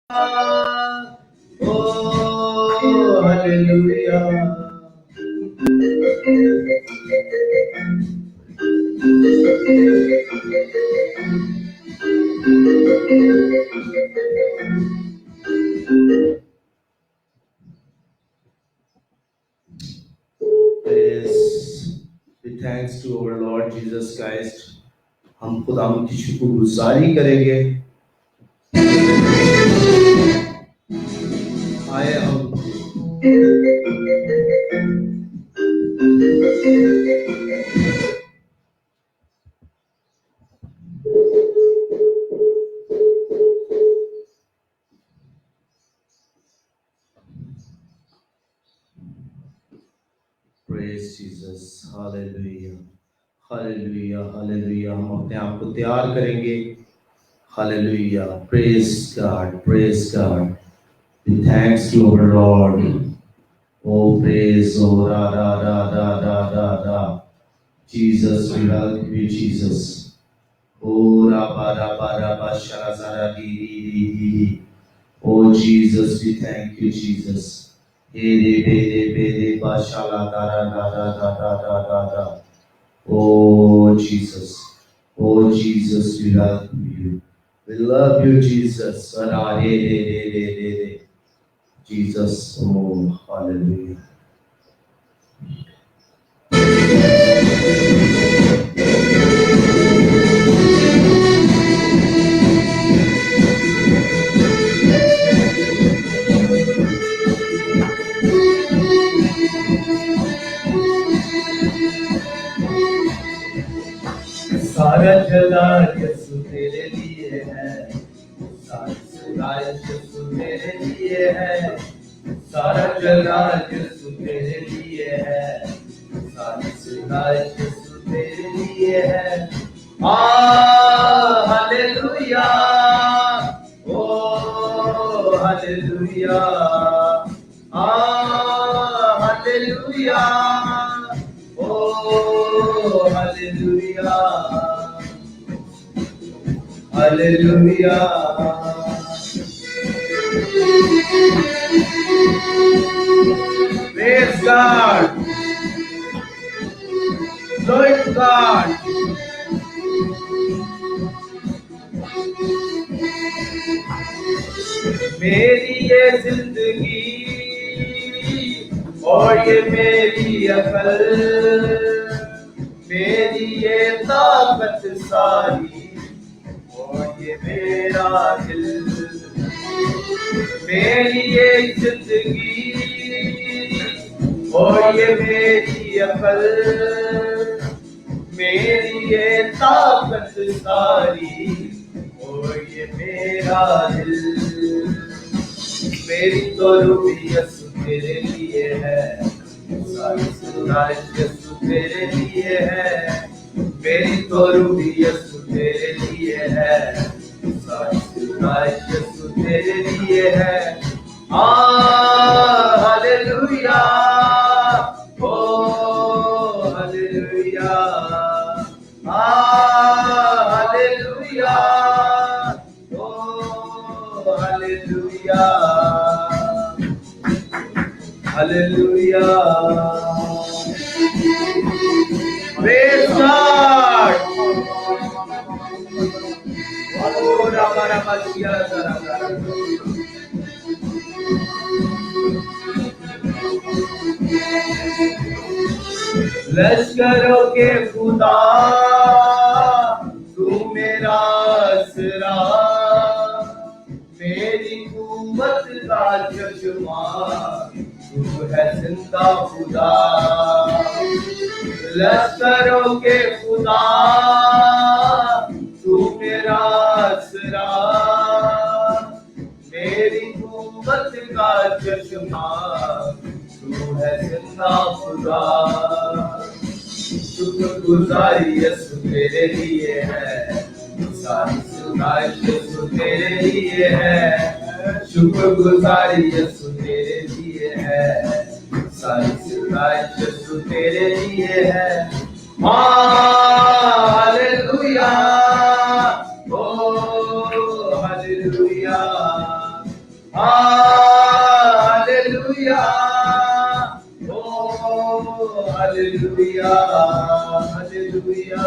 Oh, hallelujah. Praise, we thanks to our Lord Jesus Christ. हम खुदा की शुक्रगुजारी करेंगे। आए हम Praise Jesus, Hallelujah, Hallelujah, Hallelujah. हम अपने आप को तैयार करेंगे। Hallelujah, praise God, praise God. We thanks to our Lord. Oh, praise, oh, da, da, da, da, da, da, da. Jesus, we welcome you, Jesus. Oh, ra, ba, ra, ba, ra, ba, sha, za, ra, di, di, di, di, di. Oh, Jesus, we thank you, Jesus. He, de, be, de, be, de, ba, sha, la, da, da, da, da, da, da, da, da, da. Oh, Jesus. Oh, Jesus, we welcome you. We love you, Jesus. Ra, de, de, de, de, de, de. Jesus, oh, hallelujah. सारा जलाल यीशु तेरे लिए है, सारी सगाई यीशु तेरे लिए है, सारा जलाल यीशु तेरे लिए है, सारी सगाई यीशु तेरे लिए है। Hallelujah, O hallelujah, hallelujah, oh, hallelujah, hallelujah. Praise God, glory to God. मेरी ये जिंदगी और ये मेरी अकल, मेरी ये ताकत सारी और ये मेरा दिल, मेरी ये जिंदगी और ये मेरी अकल, मेरी ये ताकत सारी और ये मेरा दिल, मेरी तो रूबियत तेरे लिए है, सारी सुनाइश तेरे लिए है, मेरी तो रूबियत तेरे लिए है, सारी सुनाइश तेरे लिए है। हालेलुया, ओ हालेलुया, हालेलुया, ओ hallelujah, hallelujah. Praise God. Oh, Rama Rama Siya Sara Sara. लश्करों के खुदा तू मेरा आसरा, मेरी कुव्वत का चश्मा तू है जिंदा खुदा। लश्करों के खुदा तू मेरा आसरा, मेरी कुव्वत का चश्मा तू है जिंदा खुदा। शुक्रगुजारी यीशु तेरे लिए है, सारी सुनाइश यीशु तेरे लिए है, शुक्रगुजारी यीशु तेरे लिए है, सारी सुनाइश यीशु तेरे लिए है। हालेलुया, ओ हालेलुया, हालेलुया, ओ हालेलुया, हालेलुया।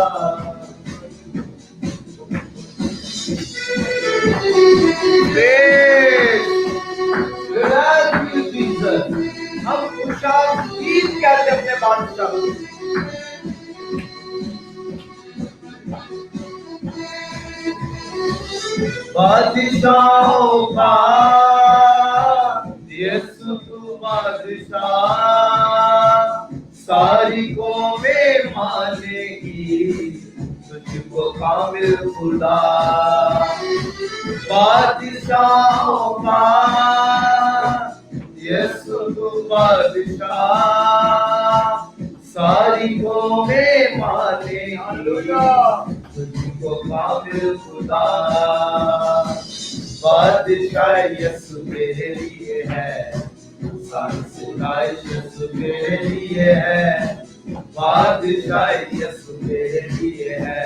हम खुशाल गीत कहते अपने बादशाह। बादशाहों का यीशु तू बादशाह, सारी कौमें मानेगी तुझको कामिल खुदा। बादशाहों का यीशु तू बादशाह, सारी कौमें मानेगी तुझको कामिल खुदा। बादशाह यीशु मेरे लिए है, सारी सिताइश यीशु मेरे लिए है। बादशाह यीशु मेरे लिए है,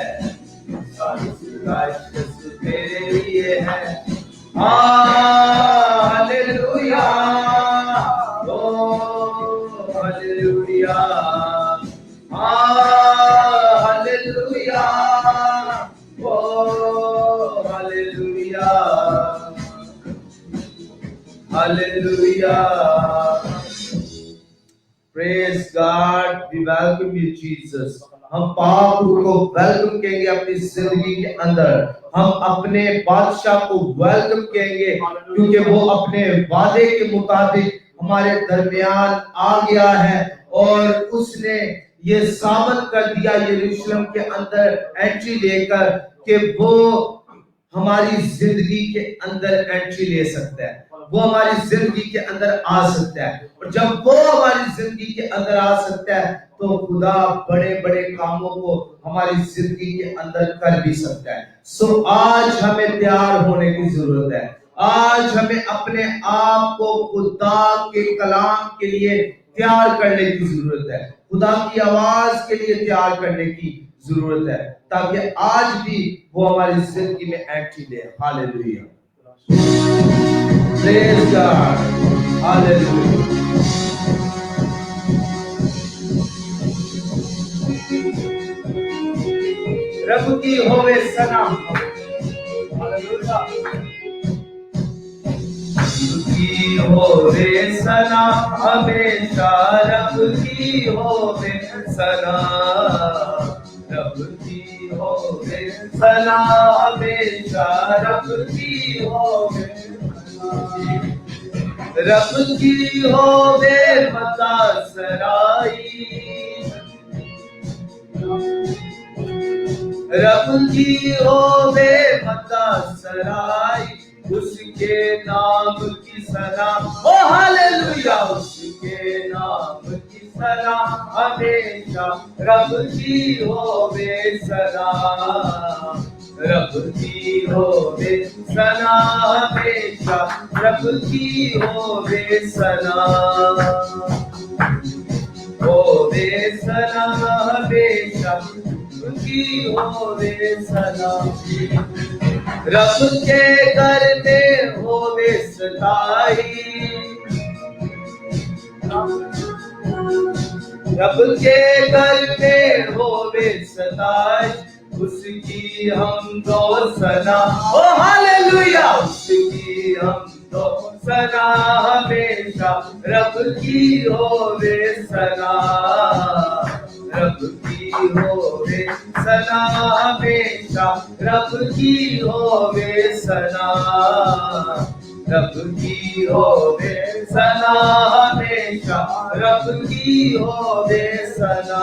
सारी सिताइश यीशु मेरे लिए है। Hallelujah, O hallelujah, hallelujah, O hallelujah, hallelujah. Praise God, we welcome you Jesus. हम पाप को वेलकम कहेंगे अपनी जिंदगी के अंदर। हम अपने बादशाह को वेलकम कहेंगे क्योंकि वो अपने वादे के मुताबिक हमारे दरमियान आ गया है और उसने ये साबित कर दिया यरूशलेम के अंदर एंट्री लेकर कि वो हमारी जिंदगी के अंदर एंट्री ले सकता है, वो हमारी जिंदगी के अंदर आ सकता है। और जब वो हमारी जिंदगी के अंदर आ सकता है तो खुदा बड़े बड़े कामों को हमारी जिंदगी के अंदर कर भी सकता है। सो आज हमें तैयार होने की जरूरत है। आज हमें अपने आप को खुदा के कलाम के लिए तैयार करने की जरूरत है, खुदा की आवाज के लिए तैयार करने की जरूरत है, ताकि आज भी वो हमारी जिंदगी में एंट्री ले। Hallelujah, praise God, hallelujah. रब की होवे सना, हालेलुया, की होवे सना हमेशा, रब की होवे सना, रब की होवे सना हमेशा, रब की होवे, रब की होवे मता सराई, रब की होवे मता सराई, उसके नाम की सना, ओ हालेलुया, उसके नाम की सना हमेशा, रब की होवे सना, रब की होवे सना हमेशा, रब की होवे सना, होवे सना हमेशा, की होवे सना। रब के घर में होवे सताई, रब के घर में होवे सताई, उसकी हम दो सना, ओ हालेलुया, उसकी हम दो सना हमेशा, रब की होवे सना, रब की होवे सना हमेशा, रब की होवे सना, रब की होवे सना हमेशा, रब की होवे सना।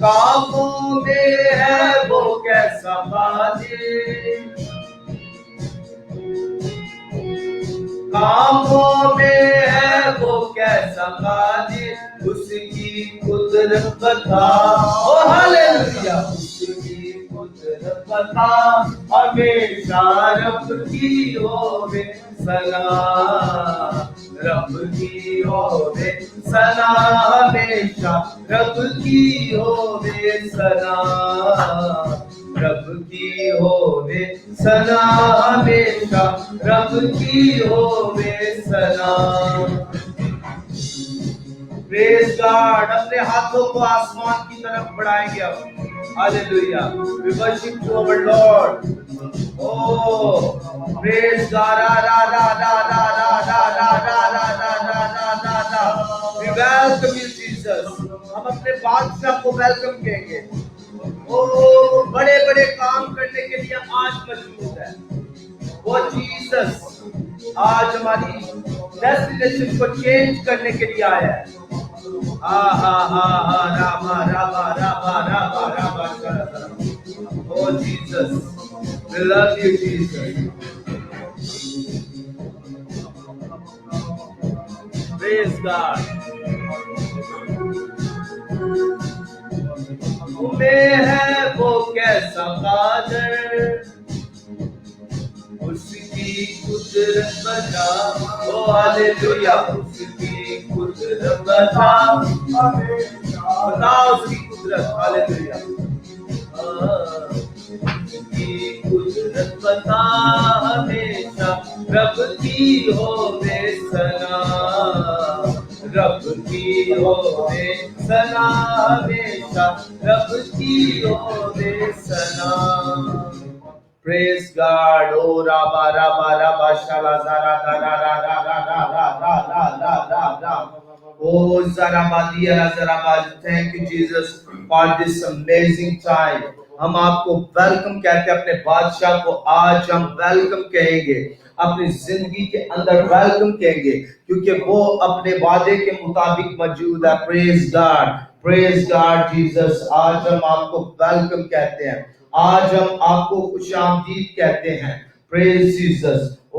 कामों में है वो कैसा कादिर, कामों में है वो कैसा कादिर, उसकी कुदरत बता, ओ हालेलुया, उसकी कुदरत बता हमेशा, रब की होवे सना, रब की होवे सना हमेशा, रब की होवे सना, रब की होवे सना हमेशा, रब की होवे सलाम। Praise God. अपने हाथों को आसमान की तरफ बढ़ाएंगे अब। Hallelujah. We worship to our Lord. Oh, praise God. Da, da, da, da, da, da, da, da, da, da, da, da, da, da, da. We welcome you, Jesus. हम अपने बादशाह को वेलकम कहेंगे। ओ बड़े बड़े काम करने के लिए आज मौजूद है वो जीसस। आज हमारी डेस्टिनेशन को चेंज करने के लिए आया है। हा हा हा हा रामा रामा रामा रामा रामा। ओ Jesus, we love you, Jesus. Praise God. तुम्हें है वो कैसा कादर, उसकी कुदरत बता। ओ हालेलुया। उसकी कुदरत बता, बताओ उसकी कुदरत। हालेलुया। की कुदरत बता हमेशा, रब की होवे सलाम। रब की होवे सलाम हमेशा, रब की होवे सलाम। Praise God. Oh raba raba raba shala zara da da da da da da da da da da da. Oh Zarabadia Zarabad. Thank you Jesus for this amazing time. हम आपको वेलकम कहते हैं अपने बादशाह को। आज हम वेलकम कहेंगे, अपनी जिंदगी के अंदर वेलकम कहेंगे, क्योंकि वो अपने वादे के मुताबिक मौजूद है। Praise God Jesus. आज हम आपको वेलकम कहते हैं, आज हम आपको खुशामदीद कहते हैं। Praise Jesus. ओ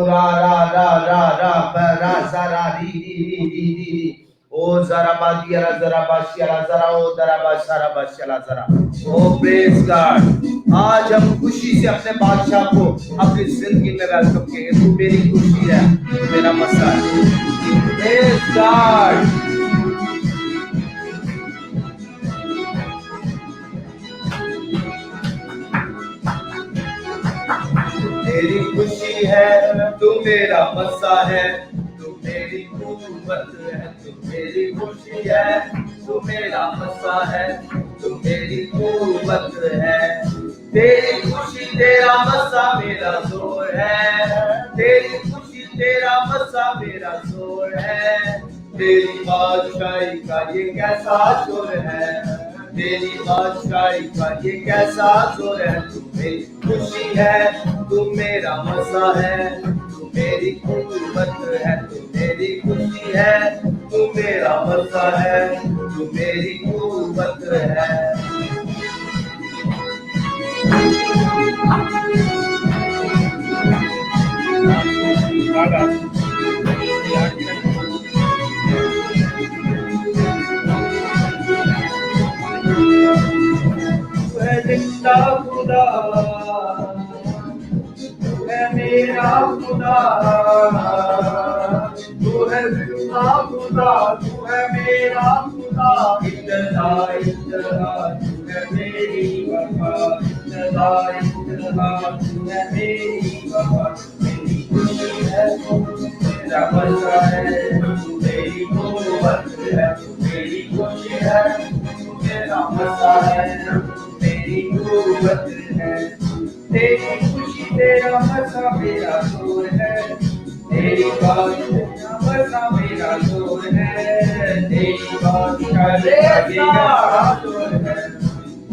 रा रा रा रा रा रा रा री री री री री। ओ ज़राबादिया ज़राबाशिया ज़रा ओ ज़राबाशारा बाशिया ज़रा। ओ प्रेज गॉड। आज हम खुशी से अपने बादशाह को अपनी जिंदगी में वेलकम करेंगे। तू मेरी खुशी है, तू मेरा मसा है। Praise God. मेरी खुशी है, तू मेरा मसा है, तू मेरी कुव्वत है, तू मेरी खुशी है, तू मेरा मसा है, तू मेरी कुव्वत है। तेरी खुशी तेरा मसा मेरा जोर है, तेरी खुशी तेरा मसा मेरा जोर है। तेरी बादशाही का ये कैसा जोर है, तेरी बादशाही का ये कैसा जोर है। तू मेरी खुशी है, तू मेरा मसा है, तू मेरी कुव्वत है, तू मेरी खुशी है, तू मेरा मसा है, तू मेरी कुव्वत है। जिंदा खुदा तू है मेरा खुदा, तू है जिंदा खुदा, तू है मेरा खुदा। इतना इतना तू है मेरी वफा, इतना इतना तू है मेरी वफा। मेरी खुशी है, मेरा मजा है, मेरी कुव्वत है, मेरी खुशी है, मेरा मजा है, मेरी कुव्वत है। तेरी खुशी तेरा मजा मेरा जोर है, तेरी बात तेरा मजा मेरा जोर है। तेरी बात का ये कैसा जोर है,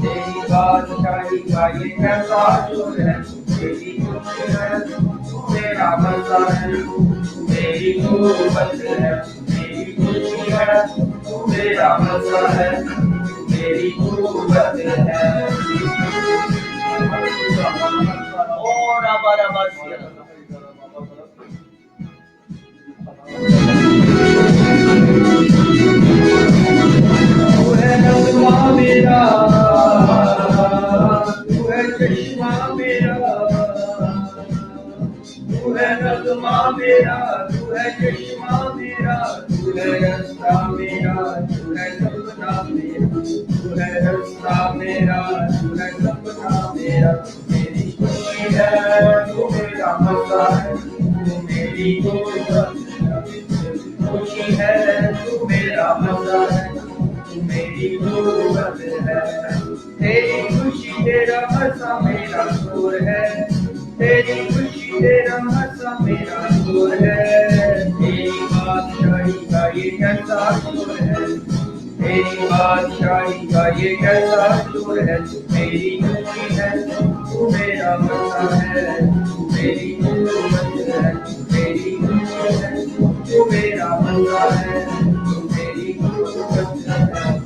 तेरी बात का ये कैसा जोर है। तेरी खुशी है, मेरा मजा है, मेरी कुव्वत है, मेरी खुशी है, मेरा मजा है, मेरी कुव्वत है। और हमारा बादशाह तू है नगमा मेरा, तू है चश्मा मेरा, तू है नगमा मेरा, तू है चश्मा मेरा, तू है रास्ता मेरा, तू है सपना मेरा, तू है रास्ता मेरा, तू है सपना मेरा। मेरी खुशी है, तू मेरा میرا مزہ ہے تو میری قوت خوشی ہے تو میرا مزہ ہے تو میری قوت ہے تیری خوشی تیرا مزہ میرا شور ہے تیری خوشی تیرا مزہ میرا شور ہے تیری بادشاہی کا یہ کیسا شور ہے تیری بادشاہی کا یہ کیسا شور ہے تو میری خوشی ہے تو میرا مزہ ہے تو میری قوت ہے تو میری خوشی ہے تو میرا مزہ ہے تو میری قوت ہے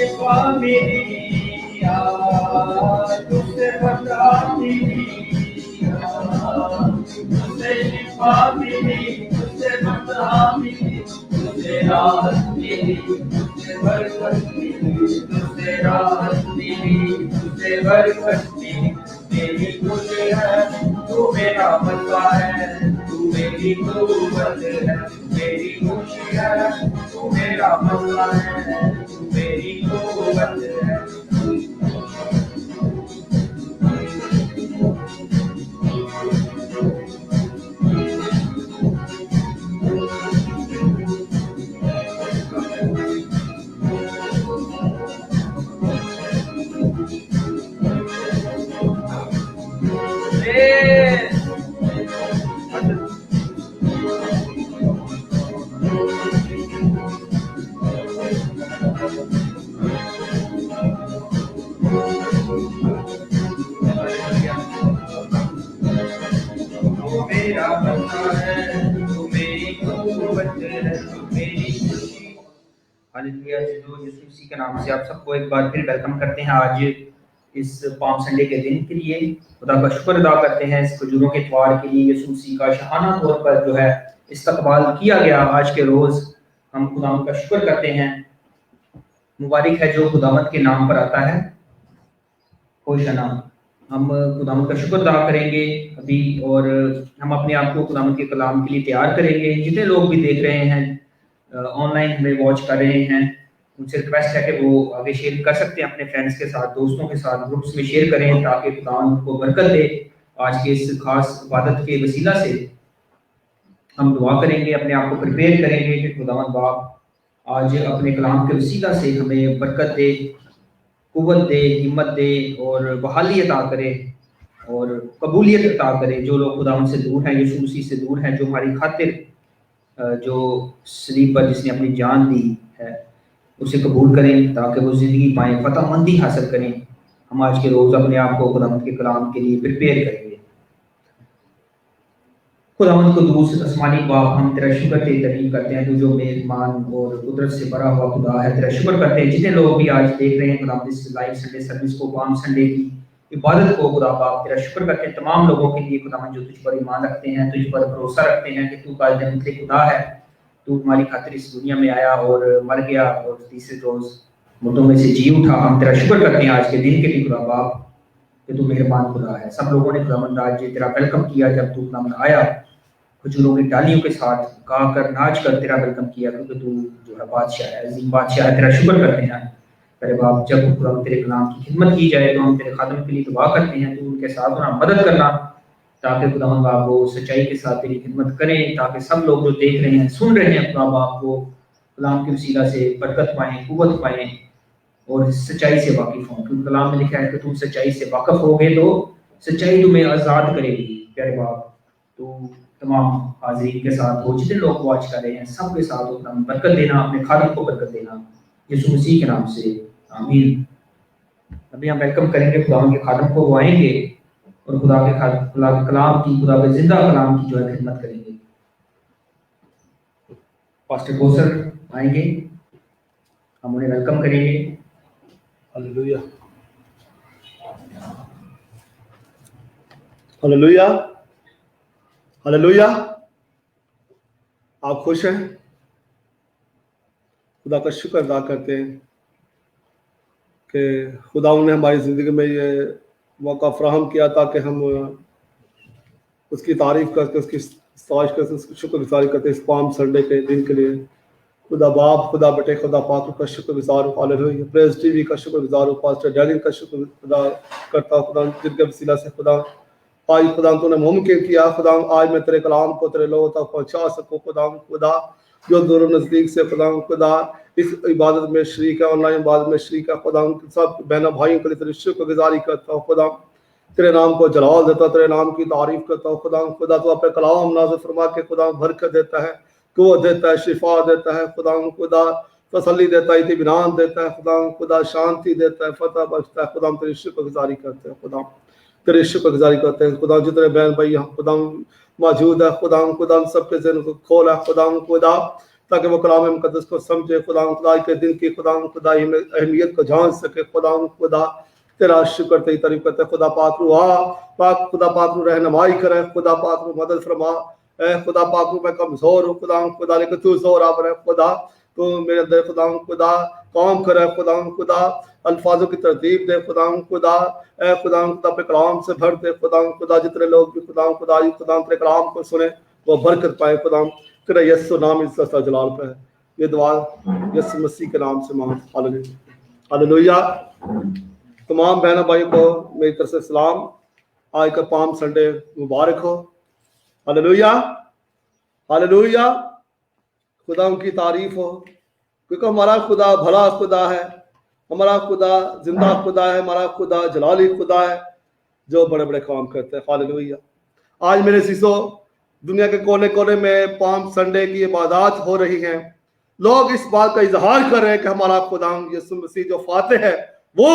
شفا میری تجھ سے بتا میری تجھ سے شفا میری تجھ سے بتا میری تجھ سے راحت میری تجھ سے برکت میری تجھ سے راحت میری تجھ سے برکت میری میری خوشی ہے تو میرا مزہ ہے تو میری قوت ہے میری خوشی ہے تو میرا مزہ ہے تو میری قوت ہے میرا مزہ ہے تو میری قوت ہے تو میری خوشی ہاللویا یسوع مسیح کے نام سے آپ سب کو ایک بار پھر ویلکم کرتے ہیں آج اس پام سنڈے کے دن کے لیے خدا کا شکر ادا کرتے ہیں اس کھجوروں کے اتوار کے لیے یسوع مسیح کا شاہانہ طور پر جو ہے استقبال کیا گیا آج کے روز ہم خداوند کا شکر کرتے ہیں مبارک ہے جو خداوند کے نام پر آتا ہے ہوشنا ہم خداوند کا شکر ادا کریں گے ابھی اور ہم اپنے آپ کو خداوند کے کلام کے لیے تیار کریں گے جتنے لوگ بھی دیکھ رہے ہیں آن لائن ہمیں واچ کر رہے ہیں ان سے ریکویسٹ ہے کہ وہ آگے شیئر کر سکتے ہیں اپنے فرینڈس کے ساتھ دوستوں کے ساتھ گروپس میں شیئر کریں تاکہ خداوند کو برکت دے آج کے اس خاص عبادت کے وسیلہ سے ہم دعا کریں گے اپنے آپ کو پریپیئر کریں گے کہ خداوند باپ آج اپنے کلام کے وسیلہ سے ہمیں برکت دے قوت دے ہمت دے اور بحالی عطا کرے اور قبولیت عطا کرے جو لوگ خداوند سے دور ہیں یسوع مسیح سے دور ہیں جو ہماری خاطر جو صلیب پر جس نے اپنی جان دی ہے اسے قبول کریں تاکہ وہ زندگی پائیں فتح مندی حاصل کریں ہم آج کے روز اپنے آپ کو خداوند کے کلام کے لیے پریپیئر کریں گے خداوند قدوس آسمانی باپ ہم تیرا شکر تیری تعریف کرتے ہیں تو جو مہربان اور قدرت سے بھرا ہوا خدا ہے تیرا شکر کرتے ہیں جتنے لوگ بھی آج دیکھ رہے ہیں خداوند اس لائیو سنڈے سروس کو پام سنڈے کی عبادت کو خدا باپ تیرا شکر کرتے ہیں تمام لوگوں کے لیے خداوند جو تجھ پر ایمان رکھتے ہیں تجھ پر بھروسہ رکھتے ہیں کہ تو قائد مطلق خدا ہے تو ہماری خاطر اس دنیا میں آیا اور مر گیا اور تیسرے روز مردوں میں سے جی اٹھا ہم تیرا شکر کرتے ہیں آج کے دن کے لیے خدا باپ کہ تو مہربان خدا ہے سب لوگوں نے خداوند آج تیرا ویلکم کیا جب تو خداوند آیا کھجوروں کی ڈالیوں کے ساتھ گا کر ناچ کر تیرا ویلکم کیا کیونکہ تو جو ہے بادشاہ ہے عظیم بادشاہ ہے تیرا شکر کرتے ہیں میرے باپ جب خداوند تیرے کلام کی خدمت کی جائے تو ہم تیرے خادم کے لیے دعا کرتے ہیں تو ان کے ساتھ انہیں مدد کرنا تاکہ خداوند باپ وہ سچائی کے ساتھ تیری خدمت کریں تاکہ سب لوگ جو دیکھ رہے ہیں سن رہے ہیں خدا باپ وہ کلام کے وسیلہ سے برکت پائیں قوت پائیں اور سچائی سے واقف ہوں کیونکہ کلام میں لکھا ہے کہ تم سچائی سے واقف ہوگے تو سچائی تمہیں آزاد کرے گی پیارے باپ تو تمام حاضرین کے ساتھ ہو جتنے لوگ واچ کر رہے ہیں سب کے ساتھ اپنا برکت دینا اپنے خادم کو برکت دینا یسوع مسیح کے نام سے آمین ابھی ہم ویلکم کریں گے خدا کے خادم کو وہ آئیں گے اور خدا کے کلام کی خدا کے زندہ کلام کی جو ہے خدمت کریں گے پاسٹر کوثر آئیں گے ہم انہیں ویلکم کریں گے ہلیلویا ہلیلویا ہلیلویا آپ خوش ہیں خدا کا شکر ادا کرتے ہیں کہ خدا نے ہماری زندگی میں یہ موقع فراہم کیا تاکہ ہم اس کی تعریف کرتے، اس کی ستائش کرتے، اس کی شکر گزاری کرتے اس پام سنڈے کے دن کے لیے۔ خدا باپ، خدا بیٹے، خدا پاک کا شکر گزار ہوں، ہاللیلویہ۔ پریس ٹی وی کا شکر گزار ہوں، پاسٹر ڈیلن کا شکر خدا کرتا ہوں، خدا جن کے وسیلہ سے خدا آج خدا تو نے ممکن کیا خدا آج میں تیرے کلام کو تیرے لوگوں تک پہنچا سکوں خدا جو دور و نزدیک سے خدا اس عبادت میں شریک ہے، آن لائن عبادت میں شریک ہے خدا سب بہنوں بھائیوں کے لیے تیری شکر گزاری کرتا ہوں خدا، تیرے نام کو جلال دیتا ہوں، تیرے نام کی تعریف کرتا ہوں خدا تو اپنے کلام نازل فرما کے خدا برکت دیتا ہے، قوت دیتا ہے، شفا دیتا ہے خدا تسلی دیتا ہے، اطمینان دیتا ہے خدا شانتی دیتا ہے، فتح بخشتا ہے خدا، ہم تیری شکر گزاری کرتے ہیں خدا، تیری شکر گزاری کرتے ہیں خدا، جتنے بہن بھائی خدا موجود ہے خدا سب کے ذہن کو کھولا خدا تاکہ وہ کلام مقدس کو سمجھے خدا کے دن کی خدا اہمیت کو جان سکے خدا تیرا شکر تیری تعریف کرتے ہیں خدا پاک رو خدا پاک رو رہنمائی کرے خدا پاک رو مدد فرما، اے خدا پاک رو میں کمزور ہوں خدا لیکن تو زور آور ہے خدا، تو میرے اندر خدا کام کرے خدا الفاظوں کی ترتیب دے خدا اے خدا اپنے کلام سے بھر دے خدا جتنے لوگ بھی خدا تیرے کلام کو سنے وہ برکت پائے خدا، تیرا یسوع نام عزت اور جلال پہ ہے، یہ دعا یسوع مسیح کے نام سے مانگ، ہاللیلویہ۔ تمام بہنوں بھائیوں کو میری طرف سے سلام، آج کا پام سنڈے مبارک ہو، ہاللیلویہ ہاللیلویہ، خدا ان کی تعریف ہو، کیونکہ ہمارا خدا بھلا خدا ہے، ہمارا خدا زندہ خدا ہے، ہمارا خدا جلالی خدا ہے جو بڑے بڑے کام کرتے ہیں، ہاللیلویہ۔ آج میرے سیسو دنیا کے کونے کونے میں پام سنڈے کی عبادات ہو رہی ہیں، لوگ اس بات کا اظہار کر رہے ہیں کہ ہمارا خدا یسوع مسیح جو فاتح ہے، وہ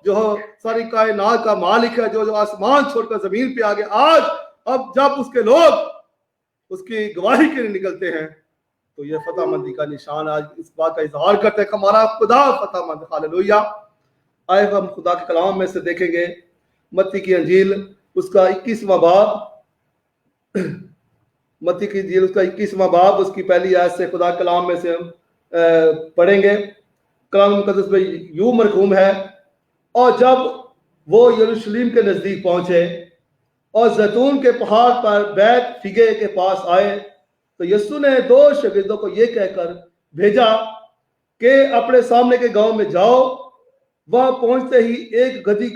جو ساری کائنات کا مالک ہے، جو آسمان چھوڑ کر زمین پہ آگے آج اب جب اس کے لوگ اس کی گواہی کے لیے نکلتے ہیں تو یہ فتح مندی کا نشان، آج اس بات کا اظہار کرتے ہیں کہ ہمارا خدا فتح مند، ہاللیلویہ۔ آئے ہم خدا کے کلام میں سے دیکھیں گے متی کی انجیل اس کا 21واں باب، متی کی انجیل اس کا 21واں باب، اس کی پہلی آیت سے خدا کلام میں سے ہم پڑھیں گے۔ کلام مقدس میں یوں مرقوم ہے، اور جب وہ یروشلم کے نزدیک پہنچے اور زیتون کے پہاڑ پر بیت فگے کے پاس آئے تو یسوع نے 2 شاگردوں کو یہ کہہ کر بھیجا کہ اپنے سامنے کے گاؤں میں جاؤ، وہاں پہنچتے ہی ایک گدھی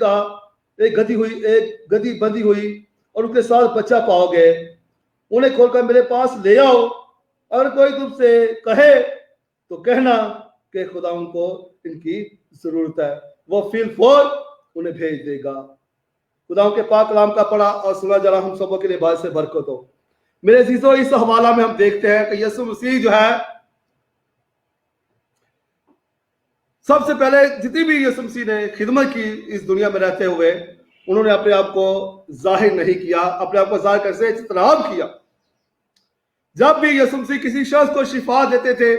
بندھی ہوئی اور اس کے ساتھ بچہ پاؤ گے، انہیں کھول کر میرے پاس لے آؤ، اور کوئی تم سے کہے تو کہنا کہ خدا ان کو ان کی ضرورت ہے، وہ فی الفور انہیں بھیج دے گا۔ خدا کے پاک کلام کا پڑھا اور سنا جا رہا ہم سبوں کے لیے باعث سے برکت ہو۔ میرے عزیزو اس حوالہ میں ہم دیکھتے ہیں کہ یسوع مسیح جو ہے سب سے پہلے جتنی بھی یسوع مسیح نے خدمت کی اس دنیا میں رہتے ہوئے، انہوں نے اپنے آپ کو ظاہر نہیں کیا، اپنے آپ کو ظاہر کرنے سے اجتناب کیا۔ جب بھی یسوع مسیح کسی شخص کو شفا دیتے تھے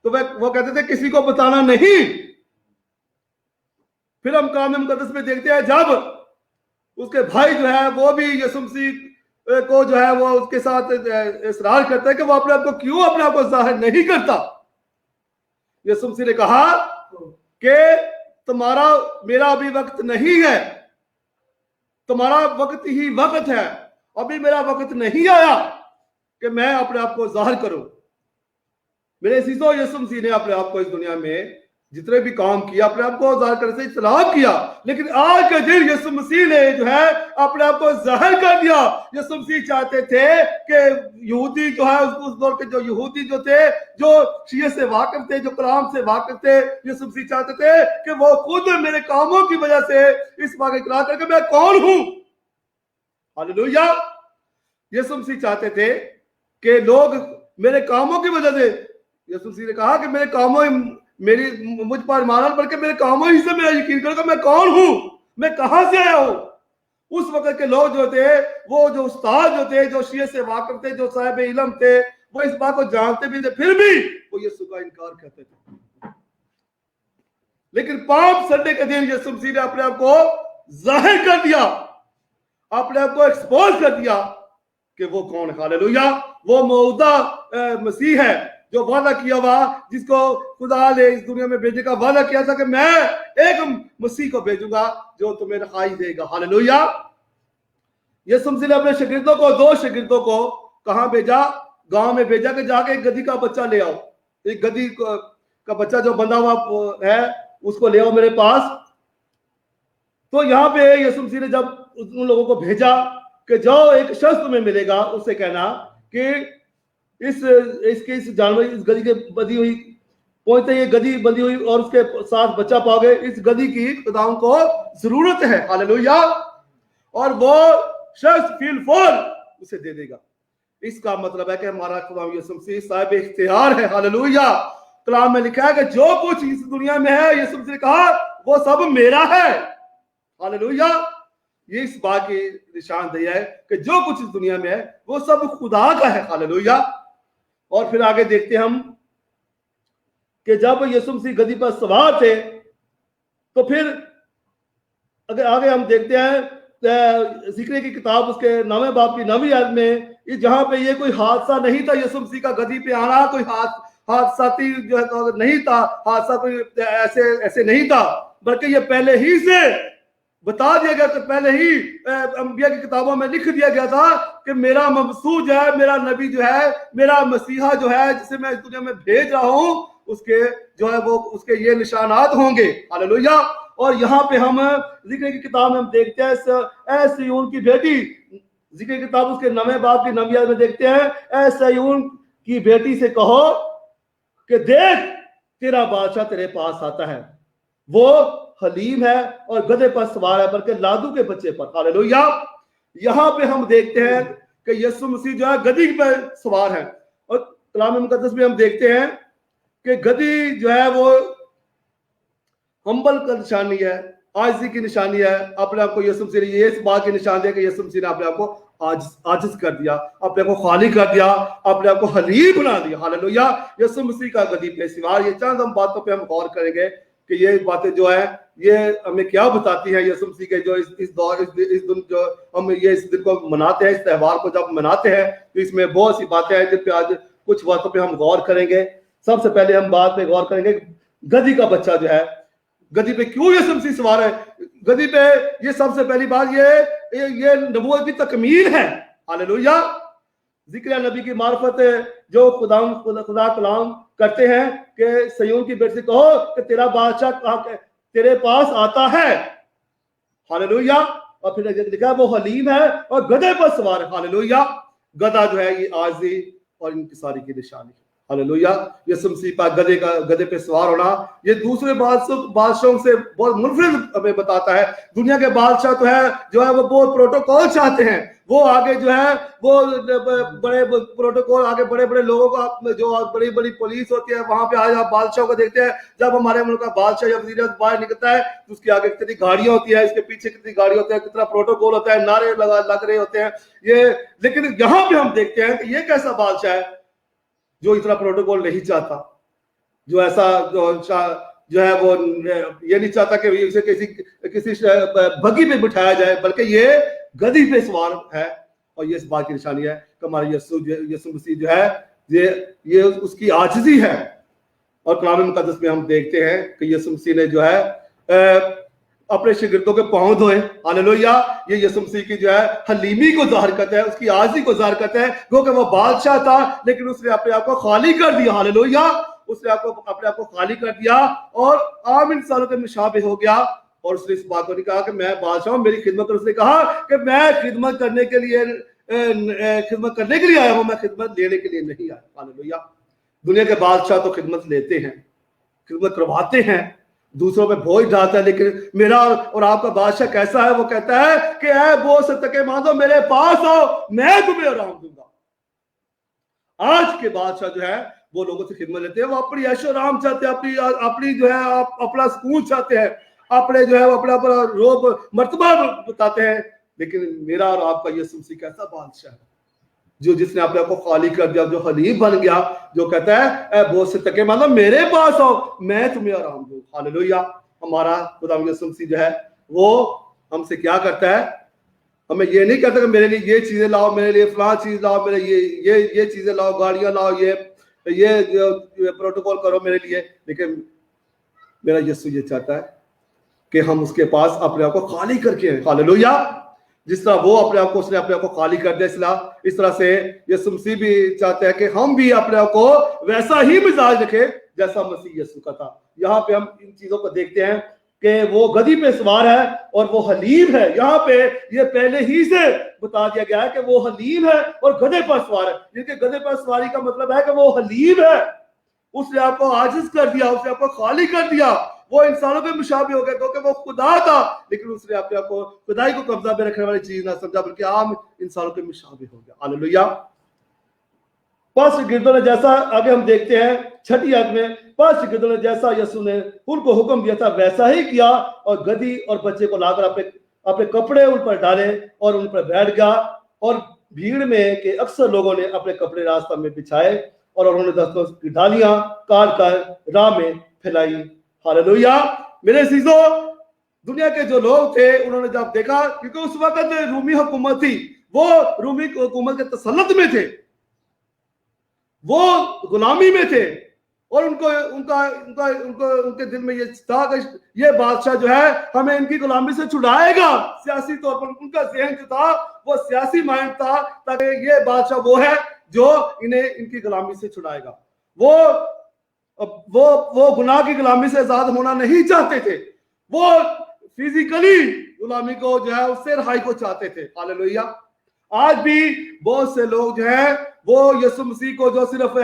تو وہ کہتے تھے کسی کو بتانا نہیں۔ پھر ہم کلام مقدس میں دیکھتے ہیں جب اس کے بھائی جو ہے وہ بھی یسوع مسیح کو جو ہے وہ اس کے ساتھ اصرار کرتا ہے کہ وہ اپنے آپ کو کیوں اپنے آپ کو ظاہر نہیں کرتا۔ یسوع مسیح نے کہا کہ تمہارا میرا ابھی وقت نہیں ہے، تمہارا وقت ہی وقت ہے، ابھی میرا وقت نہیں آیا کہ میں اپنے آپ کو ظاہر کروں۔ میرے عزیزو یسوع مسیح نے اپنے آپ کو اس دنیا میں جتنے بھی کام کیا اپنے آپ کو ظاہر کرنے سے اجتناب کیا، لیکن آج کے دن یسوع مسیح نے جو ہے اپنے آپ کو ظاہر کر دیا۔ یسوع مسیح چاہتے تھے کہ یہودی جو ہے اس دور کے جو یہودی جو تھے، جو شریعت سے واقف تھے، جو کلام سے واقف تھے، یسوع مسیح چاہتے تھے کہ وہ خود میرے کاموں کی وجہ سے اس بات کا اقرار کر کے میں کون ہوں۔ ہاللیلویہ۔ یسوع مسیح چاہتے تھے کہ لوگ میرے کاموں کی وجہ سے، یسوع مسیح نے کہا کہ میرے کاموں مجھ پر ایمان بلکہ میرے کاموں ہی سے میرا یقین کرو کہ میں کون ہوں، میں کہاں سے آیا ہوں۔ اس وقت کے لوگ جو تھے، وہ جو استاد جو تھے، جو شریعت سے واقف تھے، جو صاحب علم تھے، وہ اس بات کو جانتے بھی تھے، پھر بھی وہ یسوع کا انکار کرتے تھے۔ لیکن پام سنڈے کے دن یسوع مسیح نے اپنے آپ کو ظاہر کر دیا، اپنے آپ کو ایکسپوز کر دیا کہ وہ کون ہے۔ ہاللیلویہ۔ وہ موعودہ مسیح ہے جو وعدہ کیا ہوا، جس کو خدا نے اس دنیا میں بھیجنے کا وعدہ کیا تھا کہ میں ایک مسیح کو بھیجوں گا جو تمہیں رہائی دے گا۔ ہاللیلویہ۔ यीशु मसीह ने अपने शागिर्दों को, 2 शागिर्दों को कहाँ भेजा? गांव में भेजा कि जाके एक गधी का बच्चा ले आओ, एक गधी का बच्चा जो बंधा हुआ है उसको ले आओ मेरे पास। तो यहाँ पे यीशु मसीह ने जब उन लोगों को भेजा कि जाओ, एक शख्स तुम्हें मिलेगा, उससे कहना कि इस जानवर, इस गधी के बंधी हुई, पहुंचते ये गधी बंधी हुई और उसके साथ बच्चा पाओगे, इस गधी की खुदाओं को जरूरत है, हालेलुया, और वो शख्स फील फॉर उसे दे देगा। इसका मतलब है कि हमारा खुदा यीशु मसीह साहिब इख्तियार है, हालेलुया। कलाम में लिखा है कि जो कुछ इस दुनिया में है, यीशु मसीह ने कहा वो सब मेरा है, हालेलुया। ये इस बात की निशानदेही है कि जो कुछ इस दुनिया में है वो सब खुदा का है, हालेलुया। और फिर आगे देखते हम कि जब यीशु मसीह गधी पर सवार थे तो फिर अगर आगे हम देखते हैं ज़िक्र की किताब उसके 9वें बाब की 9वीं आयत में, जहां पे ये कोई हादसा नहीं था, यीशु मसीह का गधी पे आना कोई हादसाती जो है नहीं था, हादसा कोई ऐसे नहीं था, बल्कि ये पहले ही से बता दिया गया था, पहले ही अंबिया की किताबों में लिख दिया गया था कि मेरा मबसूस जो है, मेरा नबी जो है, मेरा मसीहा जो है, जिसे मैं इस दुनिया में भेज रहा हूं, उसके जो है वो उसके ये निशानात होंगे, हालेलुया। और यहाँ पे हम जिक्र की किताब में हम देखते हैं ऐ सिय्योन की बेटी, जिक्र की किताब उसके 9वें बाब की 9वीं आयत में देखते हैं, ऐ सिय्योन की बेटी से कहो कि देख तेरा बादशाह तेरे पास आता है, वो हलीम है और गधे पर सवार है, बल्कि लादू के बच्चे पर, हालेलुया। यहाँ पे हम देखते हैं कि यीशु मसीह जो है गधी पर सवार है, और कलाम मुकद्दस में हम देखते हैं कि गधी जो है वो हम्बल का निशानी है, आजिज़ी की निशानी है। अपने आप को यीशु मसीह ने ये इस बात की निशान दिया कि यीशु मसीह ने अपने आप को आजिज़ कर दिया, अपने आप को खाली कर दिया, अपने आप को हलीम बना दिया, हालेलुया। यीशु मसीह का गधी पे सवार, ये चंद हम बातों पे हम गौर करेंगे कि ये बातें जो है ये हमें क्या बताती है। यीशु मसीह के जो इस दौर इस दिन जो हम ये इस दिन को मनाते हैं, इस त्यौहार को जब मनाते हैं, तो इसमें बहुत सी बातें हैं जिन पे आज कुछ बातों पे हम गौर करेंगे। सबसे पहले हम बात पे गौर करेंगे गधी का बच्चा जो है, गधी पे क्यों यीशु मसीह सवार है। गधी पे ये सबसे पहली बात ये नबूवत की तकमील है, हालेलुया। जिक्र नबी की मार्फत जो खुदा कलाम करते हैं कि सिय्योन की बेटी से कहो कि तेरा बादशाह तेरे पास आता है, हालेलुया। और फिर लिखा है वो हलीम है और गधे पर सवार है, हालेलुया। गधा जो है ये आजी और इंकिसारी की निशानी है, हालेलुया। यीशु मसीह पर गधे पे सवार होना ये दूसरे बादशाहों से बहुत मुनफरिद हमें बताता है। दुनिया के बादशाह तो है जो है वो बहुत प्रोटोकॉल चाहते हैं, वो आगे जो है वो बड़े प्रोटोकॉल, आगे बड़े बड़े लोगों का जो बड़ी बड़ी पुलिस होती है, वहां पे आज आप बादशाह को देखते हैं। जब हमारे मुल्क का बादशाह या वज़ीर बाहर निकलता है तो उसके आगे कितनी गाड़ियां होती है, इसके पीछे कितनी गाड़ी होती है, कितना प्रोटोकॉल होता है, नारे लग रहे होते हैं ये। लेकिन यहाँ पे हम देखते हैं कि ये कैसा बादशाह है जो इतना प्रोटोकॉल नहीं चाहता, जो ऐसा जो है वो ये नहीं चाहता कि इसे किसी बगी पे बिठाया जाए, बल्कि ये गधी पे सवार है। और ये इस बात की निशानी है कि हमारे यीशु मसीह जो है ये उसकी आजिज़ी है। और कलाम मुकद्दस में हम देखते हैं कि यीशु मसीह ने जो है अपने शागिर्दों के पांव धोए, हालेलुया। ये यीशु मसीह की जो है हलीमी को ज़ाहिर करता है, उसकी आजिज़ी को ज़ाहिर करता है, क्योंकि वो बादशाह था लेकिन उसने अपने आप को खाली कर दिया, हालेलुया। उसने अपने आप को खाली कर दिया और आम इंसानों के मुशाबे हो गया। और उसने इस बात को नहीं कहा कि मैं बादशाह हूं, मेरी खिदमत, उसने कहा कि मैं खिदमत करने के लिए आया हूं, मैं खिदमत लेने के लिए नहीं आया, हालेलुया। दुनिया के बादशाह तो खिदमत लेते हैं, खिदमत करवाते हैं, दूसरों पे बोझ डालता है, लेकिन मेरा और आपका बादशाह कैसा है? वो कहता है कि ऐ बोझ से थके मांदो मेरे पास आओ, मैं तुम्हें आराम दूंगा। आज के बादशाह जो है वो लोगों से खिदमत लेते हैं, वो अपनी ऐशो आराम चाहते हैं, अपनी जो है अपना सुकून चाहते हैं, अपने जो है वो अपना रोब मर्तबा बताते हैं। लेकिन मेरा और आपका यीशु मसीह कैसा बादशाह है जो जिसने अपने आप को खाली कर दिया, जो हलीम बन गया, जो कहता है बोझ से थके मानो मेरे पास आओ, मैं तुम्हें आराम दूं, हालेलुया। हमारा खुदा यीशु मसीह जो है वो हमसे क्या करता है? हमें ये नहीं कहता कि मेरे लिए ये चीजें लाओ, मेरे लिए फलां चीज लाओ, मेरे ये चीजें लाओ, गाड़ियां लाओ, ये प्रोटोकॉल करो मेरे लिए। लेकिन मेरा यीशु ये चाहता है कि हम उसके पास अपने आप को खाली करके, हालेलुया। जिस तरह वो अपने आप को उसने अपने आप को खाली कर दिया, इस तरह से यीशु मसीह भी चाहते हैं कि हम भी अपने आप को वैसा ही मिजाज रखें जैसा मसीह यीशु का था। यहाँ पे हम इन चीजों को देखते हैं कि वो गधी पे सवार है और वो हलीम है। यहाँ पे ये पहले ही से बता दिया गया है कि वो हलीम है और गधे पर सवार है। जिनके गधे पर सवारी का मतलब है कि वो हलीम है, उसने आपको आजिज कर दिया, उसने आपको खाली कर दिया। वो इंसानों के मुशाबे हो गया क्योंकि वो खुदा था, लेकिन उसने अपने आप को खुदाई को कब्जा में रखने वाली चीज ना समझा, बल्कि आम इंसानों के मुशाबे हो गया। हालेलुया। पांच गिरदों ने जैसा, आगे हम देखते हैं 6ठी आयत में, पांच गिरदों ने जैसा यीशु ने उनको हुक्म दिया था वैसा ही किया, और गधी और बच्चे को लाकर अपने कपड़े उन पर डाले और उन पर बैठ गया। और भीड़ में के अक्सर लोगों ने अपने कपड़े रास्ता में बिछाए और उन्होंने 10 की डालियां काट कर राह में फैलाई। हालेलुया। मेरे अजीजों, दुनिया के जो लोग थे उन्होंने जब देखा, क्योंकि उस वक्त रूमी हुकूमत थी, वो रूमी हुकूमत के तसल्लुत में थे, वो गुलामी में थे, और उनके दिल में ये था कि ये बादशाह जो है हमें इनकी गुलामी से छुड़ाएगा। सियासी तौर पर उनका ज़हन जो था वो सियासी माइंड था, ताकि ये बादशाह वो है जो इन्हें इनकी गुलामी से छुड़ाएगा। वो गुनाह की गुलामी से आजाद होना नहीं चाहते थे, वो फिजिकली गुलामी को जो है उससे रहाई को चाहते थे। हालेलुया। आज भी बहुत से लोग जो है वो यीशु मसीह को जो सिर्फ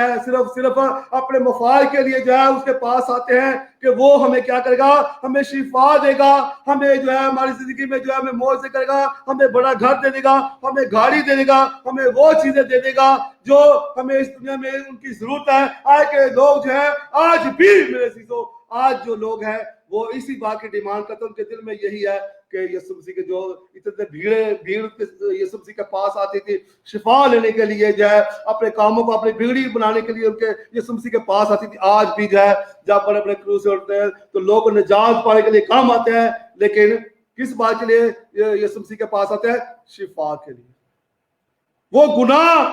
अपने मफाद के लिए जो है उसके पास आते हैं कि वो हमें क्या करेगा, हमें शिफा देगा, हमें जो है हमारी जिंदगी में जो है हमें मौज से करेगा, हमें बड़ा घर दे देगा, हमें गाड़ी दे देगा, हमें वो चीजें दे देगा जो हमें इस दुनिया में उनकी जरूरत है। आज के लोग जो है, आज भी मेरे चीजों, आज जो लोग हैं वो इसी बात की डिमांड करते हैं। उनके दिल में यही है कि यीशु मसीह के जो इतने भीड़ यीशु मसीह के पास आती थी शिफा लेने के लिए, जो है अपने कामों को अपनी बिगड़ी बनाने के लिए उनके यीशु मसीह के पास आती थी। आज भी जो है जब बड़े बड़े क्रूज से उठते हैं तो लोग निजात पाने के लिए काम आते हैं, लेकिन किस बात के लिए यीशु मसीह के पास आते हैं? शिफा के लिए। वो गुनाह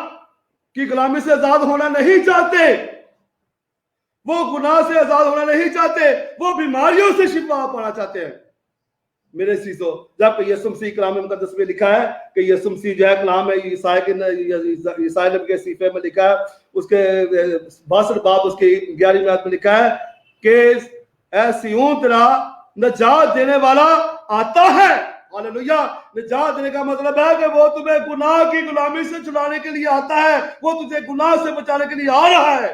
की गुलामी से आजाद होना नहीं चाहते, वो गुनाह से आजाद होना नहीं चाहते, वो बीमारियों से शिफा पाना चाहते हैं। मेरे चीजों, जब यीशु मसीह कलाम मुकद्दस में लिखा है कि यीशु मसीह जो है कलाम है ईसाई नबी के सीफे में लिखा है, उसके 62 बाब उसके 11वीं आयत में लिखा है कि ऐसियों तरह निजात देने वाला आता है। हालेलुया। निजात देने का मतलब है कि वो तुम्हें गुनाह की गुलामी से छुड़ाने के लिए आता है, वो तुझे गुनाह से बचाने के लिए आ रहा है।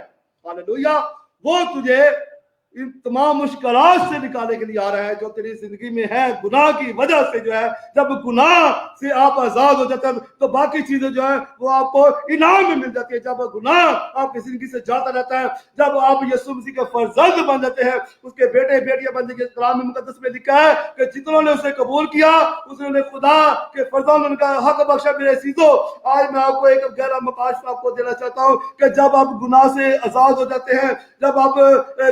हालेलुया। वो तुझे इन तमाम मुश्किलात से निकालने के लिए आ रहा है जो तेरी जिंदगी में है गुनाह की वजह से। जो है जब गुनाह से आप आजाद हो जाते हैं तो बाकी चीजें जो है वो आपको इनाम में मिल जाती है। जब गुनाह आपकी जिंदगी से जाता रहता है, जब आप यीशु मसीह के फर्जंद बन जाते हैं, उसके बेटे बेटियां बन जाते हैं। कलाम मुकद्दस में लिखा है कि जितनों ने उसे कबूल किया उसने खुदा के फर्जंद उनका हक बख्शा। मेरे अजीजों, आज मैं आपको एक गहरा मकाश आपको देना चाहता हूँ कि जब आप गुनाह से आजाद हो जाते हैं, जब आप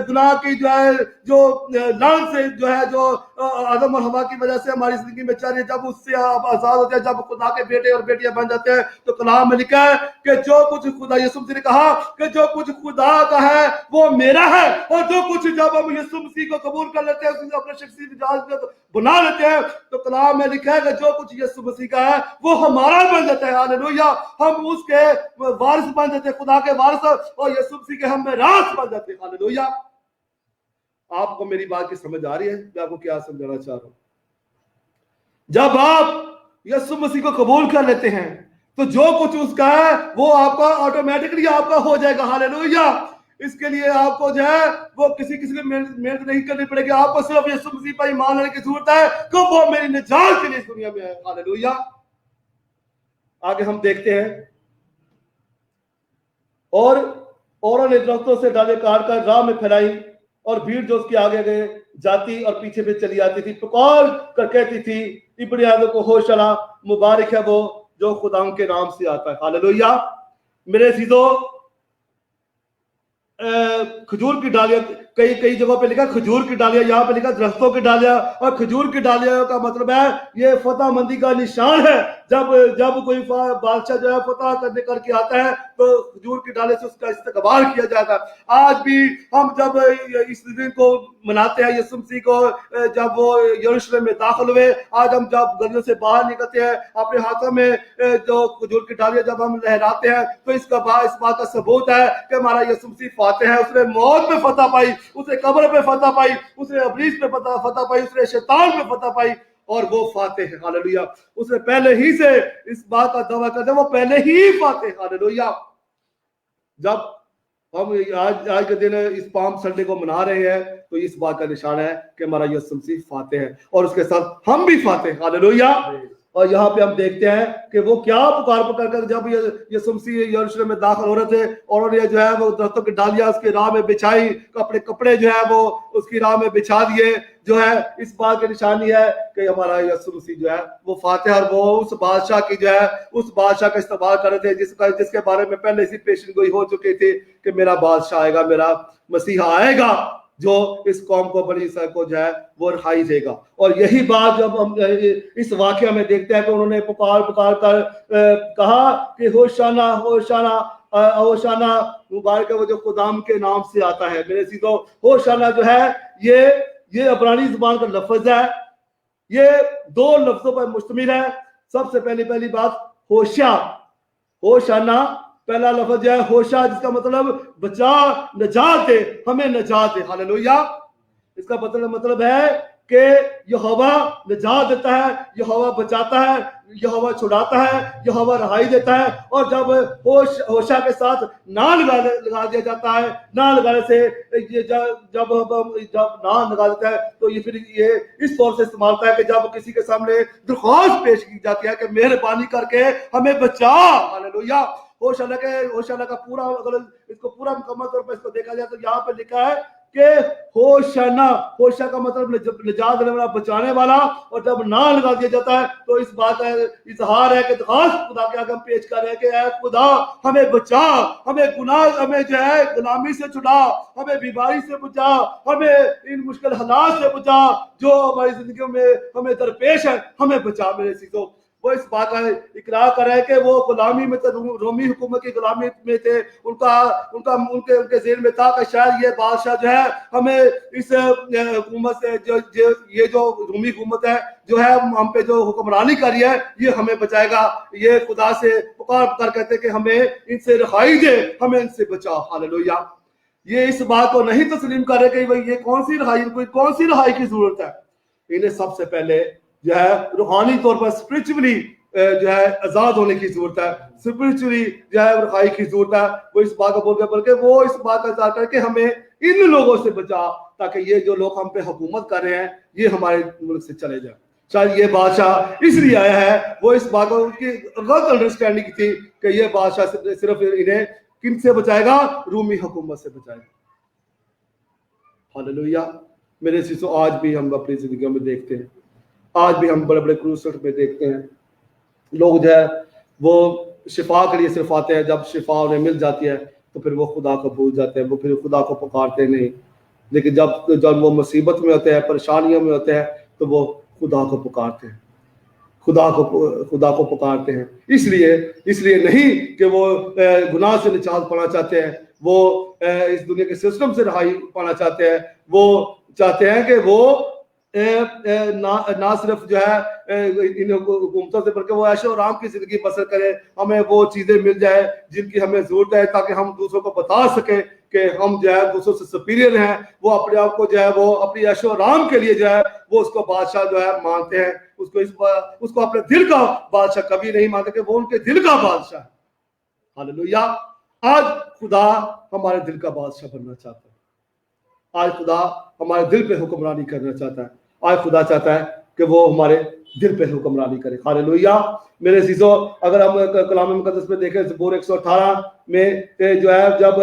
गुनाह जो है जो लान से जो है जो आदम और हवा की वजह से हमारी जिंदगी में चल रही है, जब उससे आप आजाद होते हैं, जब खुदा के बेटे और बेटियां बन जाते हैं, तो कलाम में लिखा है कि जो कुछ खुदा, यीशु मसीह ने कहा कि जो कुछ खुदा का है वो मेरा है, और जो कुछ जब हम यीशु मसीह को कबूल कर लेते हैं, उसे अपने शख्सी मिजाज बना लेते हैं, तो कलाम में लिखा है कि जो कुछ यीशु मसीह का है वो हमारा बन जाता है। हालेलुया। हम उसके वारिस बन जाते हैं, खुदा के वारिस, और यीशु मसीह के हम मेरास बन जाते हैं। हालेलुया। आपको मेरी बात की समझ आ रही है? मैं आपको क्या समझाना चाह रहा हूं? जब आप यीशु मसीह को कबूल कर लेते हैं तो जो कुछ उसका है वो आपका ऑटोमेटिकली आपका हो जाएगा। हालेलुया। इसके लिए आपको जो है वो किसी की मेहनत नहीं करनी पड़ेगी, आपको सिर्फ यीशु मसीह पर ईमान लाने की जरूरत है कि वो मेरी निजात के लिए इस दुनिया में है। हालेलुया। आगे हम देखते हैं, और ने दरख्तों से डाले काट कर राह में फैलाई, और भीड़ जो उसके आगे गए जाती और पीछे भी चली आती थी, पुकार कर कहती थी, इब्ने आदम को होशाना, मुबारक है वो जो खुदा के नाम से आता है। हालेलुया। मेरे चीजों, खजूर की डालियां, कई जगहों पे लिखा खजूर की डालियां, यहाँ पे लिखा दरख्तों की डालियां, और खजूर की डालियां का मतलब है ये फतह मंदी का निशान है। जब कोई बादशाह जो है फतह करने करके आता है तो खजूर के डाले से उसका इस्तकबाल किया जाता है। आज भी हम जब इस दिन को मनाते हैं, यीशु मसीह को जब वो यरूशलेम में दाखिल हुए, आज हम जब गलियों से बाहर निकलते हैं अपने हाथों में जो खजूर की डालियां जब हम लहराते हैं, तो इस बात का सबूत है कि हमारा यीशु मसीह फातिह है। उसने मौत पे फतह पाई, उसने कब्र पे फतह पाई, उसने इब्लीस पे फतह पाई, उसने शैतान पे फतह पाई, और वो फातिह है। हालेलुया। उसने पहले ही से इस बात का दावा करते वो पहले ही फातिह। हालेलुया। जब हम आज के दिन इस पाम संडे को मना रहे हैं तो इस बात का निशान है कि हमारा यीशु मसीह फातिह है और उसके साथ हम भी फातिह। हालेलुया। और यहाँ पे हम देखते हैं कि वो क्या पुकार कर जब यीशु मसीह यरूशलेम में दाखिल हो रहे थे और उन्होंने जो है वो दरख्तों की डालियां उसकी राह में बिछाई, अपने कपड़े जो है वो उसकी राह में बिछा दिए, जो है इस बात की निशानी है कि हमारा यीशु मसीह जो है वो फातिह, और वो उस बादशाह की जो है उस बादशाह का इस्तेमाल कर रहे थे जिसके बारे में पहले इसी पेशन गोई हो चुकी थी कि मेरा बादशाह आएगा, मेरा मसीहा आएगा जो इस कौम को बनी इसराइल को जो है वो रिहाई देगा। और यही बात जब हम इस वाकया में देखते हैं कि उन्होंने पुकार कर कहा कि होशाना होशाना होशाना मुबारक वो जो खुदाम के नाम से आता है। मेरे सीधो होशाना जो है ये अब्रानी जुबान का लफ्ज है, ये दो लफ्जों पर मुश्तमिल है। सबसे पहली बात होशा, होशाना पहला लफ्ज है होशा, जिसका मतलब बचा, नजात दे, हमें नजात दे। हालेलुया। इसका मतलब है कि यहोवा नजात देता है, यहोवा बचाता है, यहोवा छुड़ाता है, यहोवा रहाई देता है। और जब होशा के साथ ना लगा दिया जाता है, ना लगाने से ये जब ना लगा देता है तो ये फिर ये इस तौर से इस्तेमाल होता है कि जब किसी के सामने दरख्वास्त पेश की जाती है कि मेहरबानी करके हमें बचा। हालेलुया। होशाना का पूरा, अगर इसको पूरा मुकम्मल तौर पर इसको देखा जाए तो यहाँ पे लिखा है कि होशा का मतलब निजात देने वाला, बचाने वाला। और जब ना लगा दिया जाता है तो इस बात का इजहार है कि दरख्वास्त खुदा के आगे हम पेश कर रहे हैं कि ऐ खुदा हमें बचा, हमें गुनाह, हमें जो है गुलामी से छुड़ा, हमें बीमारी से बचा, हमें इन मुश्किल हालात से बचा जो हमारी जिंदगी में हमें दरपेश है, हमें बचा। मेरे सीधो वो इस बात का इकरार कर रहे हैं कि वो गुलामी में थे, रोमी हुकूमत की गुलामी में थे, उनके ज़हन में था कि शायद ये बादशाह जो है हमें इस हुकूमत से ये जो रोमी हुकूमत है जो है हम पे जो हुक्मरानी करी है ये हमें बचाएगा। ये खुदा से पुकार कहते हैं कि हमें इनसे रिहाई दे, हमें इनसे बचा। हालेलुया। ये इस बात को नहीं तस्लीम कर रहे कि भाई ये कौन सी रिहाई की जरूरत है। इन्हें सबसे पहले जो है रूहानी तौर पर स्पिरिचुअली जो है आजाद होने की जरूरत है, स्पिरिचुअली जो है रिहाई की जरूरत है। वो इस बात को बोल के बल्कि वो इस बात का इज़हार करके हमें इन लोगों से बचा, ताकि ये जो लोग हम पे हुकूमत कर रहे हैं ये हमारे मुल्क से चले जाए। शायद ये बादशाह इसलिए आया है, वो इस बात को उनकी गलत अंडरस्टैंडिंग थी कि ये बादशाह सिर्फ इन्हें किन से बचाएगा, रूमी हुकूमत से बचाएगा। हालेलुया। मेरे सीसो आज भी हम अपनी जिंदगी में देखते हैं, आज भी हम बड़े बड़े क्रूसेट में देखते हैं लोग जो है वो शिफा के लिए सिर्फ आते हैं, जब शिफा उन्हें मिल जाती है तो फिर वो खुदा को भूल जाते हैं, वो फिर खुदा को पुकारते नहीं। लेकिन जब वो मुसीबत में होते हैं, परेशानियों में होते हैं तो वो खुदा को पुकारते हैं, खुदा को पुकारते हैं। इसलिए नहीं कि वो गुनाह से निजात पाना चाहते हैं, वो इस दुनिया के सिस्टम से रहाई पाना चाहते हैं। वो चाहते हैं कि वो ना सिर्फ जो है इन हुकूमतों से बल्कि वो ऐशो आराम की जिंदगी बसर करे, हमें वो चीजें मिल जाए जिनकी हमें जरूरत है, ताकि हम दूसरों को बता सकें कि हम जो है दूसरों से सुपीरियर हैं। वो अपने आप को जो है वो अपनी ऐशो आराम के लिए जो है वो उसको बादशाह जो है मानते हैं, उसको अपने दिल का बादशाह कभी नहीं मानते कि वो उनके दिल का बादशाह है। हालेलुया। आज खुदा हमारे दिल का बादशाह बनना चाहता है, आज खुदा हमारे दिल पे हुक्मरानी करना चाहता है, आज खुदा चाहता है कि वो हमारे दिल पे हुक्मरानी करे। हालेलुया। मेरे अज़ीज़ों, अगर हम कलाम मुक़द्दस में देखें ज़बूर 118 में जो है जब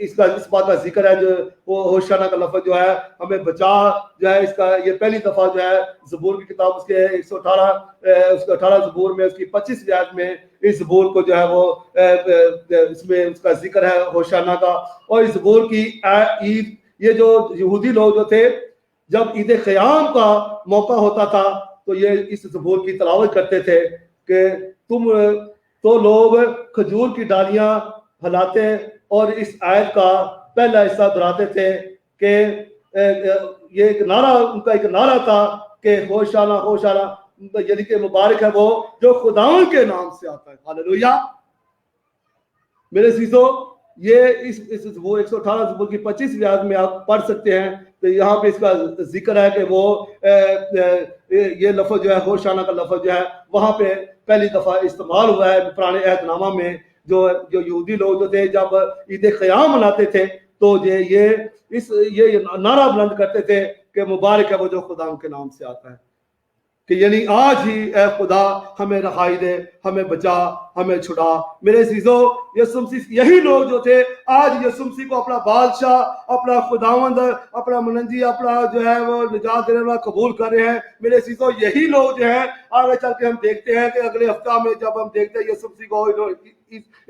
इस बात का जिक्र है, जो वो होशाना का लफ्ज़ जो है हमें बचा जो है, इसका ये पहली दफ़ा जो है ज़बूर की किताब उसके 118 ज़बूर में उसकी 25वीं आयत में इस ज़बूर को जो है वो इसमें उसका जिक्र है होशाना का। और इस ज़बूर की ईद, ये जो यहूदी लोग जो थे जब ईद क़याम का मौका होता था तो ये इस ज़बूर की तिलावत करते थे کہ تم تو لوگ کھجور کی ڈالیاں ہلاتے اور اس آیت کا پہلا حصہ دہراتے تھے کہ یہ ایک نعرہ، ان کا ایک نعرہ تھا کہ ہوشانہ ہوشانہ، یعنی کہ مبارک ہے وہ جو خداوند کے نام سے آتا ہے. ہاللویا. میرے عزیزو، یہ اس وہ 118 زبور کی 25ویں آیت میں آپ پڑھ سکتے ہیں. تو یہاں پہ اس کا ذکر ہے کہ وہ یہ لفظ جو ہے ہوشانہ کا لفظ جو ہے وہاں پہ پہلی دفعہ استعمال ہوا ہے پرانے عہد نامہ میں. جو یہودی لوگ جو تھے جب عید قیام مناتے تھے تو یہ نعرہ بلند کرتے تھے کہ مبارک ہے وہ جو خدا کے نام سے آتا ہے، کہ یعنی آج ہی اے خدا ہمیں رہائی دے، ہمیں بچا، ہمیں چھڑا. میرے عزیزو، یسوع مسیح یہی لوگ جو تھے آج یسوع مسیح کو اپنا بادشاہ، اپنا خداوند، اپنا منجی، اپنا جو ہے وہ نجات دینے والا قبول کر رہے ہیں. میرے عزیزو، یہی لوگ جو ہیں آگے چل کے ہم دیکھتے ہیں کہ اگلے ہفتہ میں جب ہم دیکھتے ہیں یسوع مسیح کو،